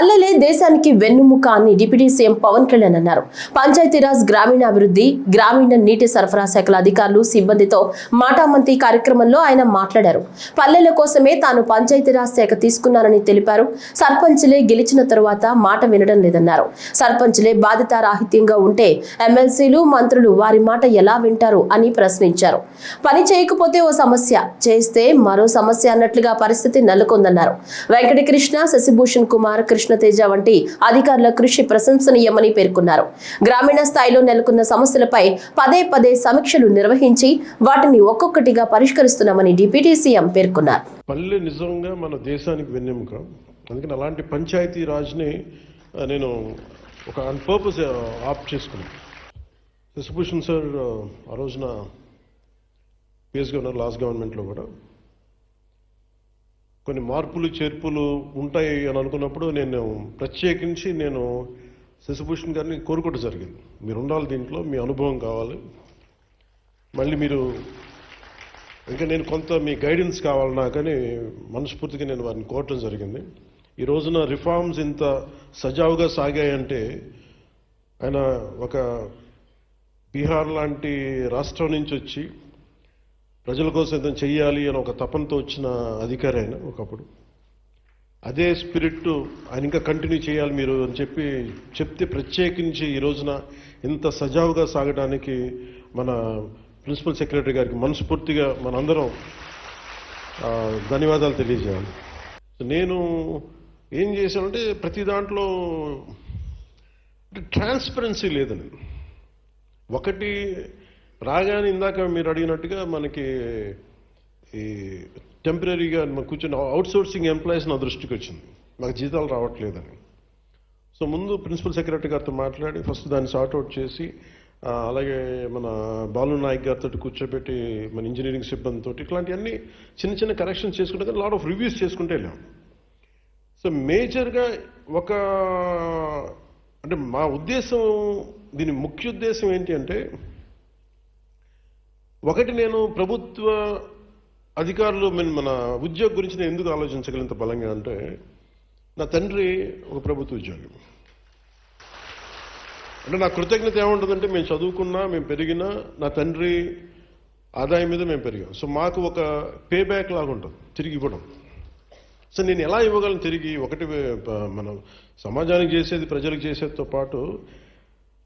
పల్లెలే దేశానికి వెన్నుముక అని డిప్యూటీ సీఎం పవన్ కళ్యాణ్ అన్నారు. పంచాయతీరాజ్, గ్రామీణాభివృద్ధి, గ్రామీణ నీటి సరఫరా శాఖల అధికారులు, సిబ్బందితో మాటామంతి కార్యక్రమంలో ఆయన మాట్లాడారు. పల్లెల కోసమే తాను పంచాయతీరాజ్ శాఖ తీసుకున్నానని తెలిపారు. సర్పంచ్లే గెలిచిన తరువాత మాట వినడం లేదన్నారు. సర్పంచ్లే బాధ్యతారాహిత్యంగా ఉంటే ఎమ్మెల్సీలు, మంత్రులు వారి మాట ఎలా వింటారు అని ప్రశ్నించారు. పని చేయకపోతే ఓ సమస్య, చేస్తే మరో సమస్య అన్నట్లుగా పరిస్థితి నెలకొందన్నారు. వెంకటకృష్ణ, శశిభూషణ్ కుమార్, కృష్ణతేజ వంటి అధికారుల కృషి ప్రశంసనీయమని పేర్కొన్నారు. గ్రామీణ స్థాయిలో నెలకొన్న సమస్యలపై పదే పదే సమీక్షలు నిర్వహించి వాటిని ఒక్కొక్కటిగా పరిష్కరిస్తున్నామని డిప్యూటీ సీఎం పేర్కొన్నారు. పల్లె నిజంగా మన దేశానికి వెన్నెముక. అందుకని అలాంటి పంచాయతీ రాజ్ని నేను ఒక ఆన్ పర్పస్ ఆప్ట్ చేసుకున్నాను. శశిభూషణ్ సార్ ఆ రోజున పిఎస్గా ఉన్నారు, లాస్ట్ గవర్నమెంట్లో కూడా కొన్ని మార్పులు చేర్పులు ఉంటాయి అని అనుకున్నప్పుడు నేను ప్రత్యేకించి శశిభూషణ్ గారిని కోరుకోవడం జరిగింది. మీరు ఉండాలి దీంట్లో, మీ అనుభవం కావాలి, మళ్ళీ మీరు ఇంకా నేను కొంత మీ గైడెన్స్ కావాలి నాకని మనస్ఫూర్తిగా నేను వారిని కోరటం జరిగింది. ఈ రోజున రిఫార్మ్స్ ఇంత సజావుగా సాగాయంటే ఆయన ఒక బీహార్ లాంటి రాష్ట్రం నుంచి వచ్చి ప్రజల కోసం ఏదైనా చెయ్యాలి అని ఒక తపనతో వచ్చిన అధికారి ఆయన ఒకప్పుడు. అదే స్పిరిట్ ఆయన ఇంకా కంటిన్యూ చేయాలి మీరు అని చెప్తే ప్రత్యేకించి ఈ రోజున ఇంత సజావుగా సాగడానికి మన ప్రిన్సిపల్ సెక్రటరీ గారికి మనస్ఫూర్తిగా మనందరం ధన్యవాదాలు తెలియజేయాలి. నేను ఏం చేశానంటే ప్రతి దాంట్లో ట్రాన్స్పరెన్సీ లేదని ఒకటి రాగానే ఇందాక మీరు అడిగినట్టుగా మనకి ఈ టెంపరీగా కూర్చొని అవుట్సోర్సింగ్ ఎంప్లాయీస్ నా దృష్టికి వచ్చింది, మాకు జీతాలు రావట్లేదని. సో ముందు ప్రిన్సిపల్ సెక్రటరీ గారితో మాట్లాడి ఫస్ట్ దాన్ని సార్ట్అవుట్ చేసి అలాగే మన బాలు నాయక్ గారితో కూర్చోబెట్టి మన ఇంజనీరింగ్ సిబ్బందితో ఇట్లాంటివన్నీ చిన్న చిన్న కరెక్షన్స్ చేసుకుంటే కానీ లాట్ ఆఫ్ రివ్యూస్ చేసుకుంటే వెళ్ళాం. సో మేజర్గా అంటే మా ఉద్దేశం, దీని ముఖ్య ఉద్దేశం ఏంటి అంటే ఒకటి, నేను ప్రభుత్వ అధికారులు మన ఉద్యోగ గురించి నేను ఎందుకు ఆలోచించగలిగినంత బలంగా అంటే నా తండ్రి ఒక ప్రభుత్వ ఉద్యోగి. అంటే నా కృతజ్ఞత ఏముంటుందంటే మేము చదువుకున్నా, మేము పెరిగినా నా తండ్రి ఆదాయం మీద మేము పెరిగాం. సో మాకు ఒక పే బ్యాక్ లాగా ఉంటుంది తిరిగి ఇవ్వడం. సో నేను ఎలా ఇవ్వగలను తిరిగి? ఒకటి మనం సమాజానికి చేసేది, ప్రజలకు చేసేదితో పాటు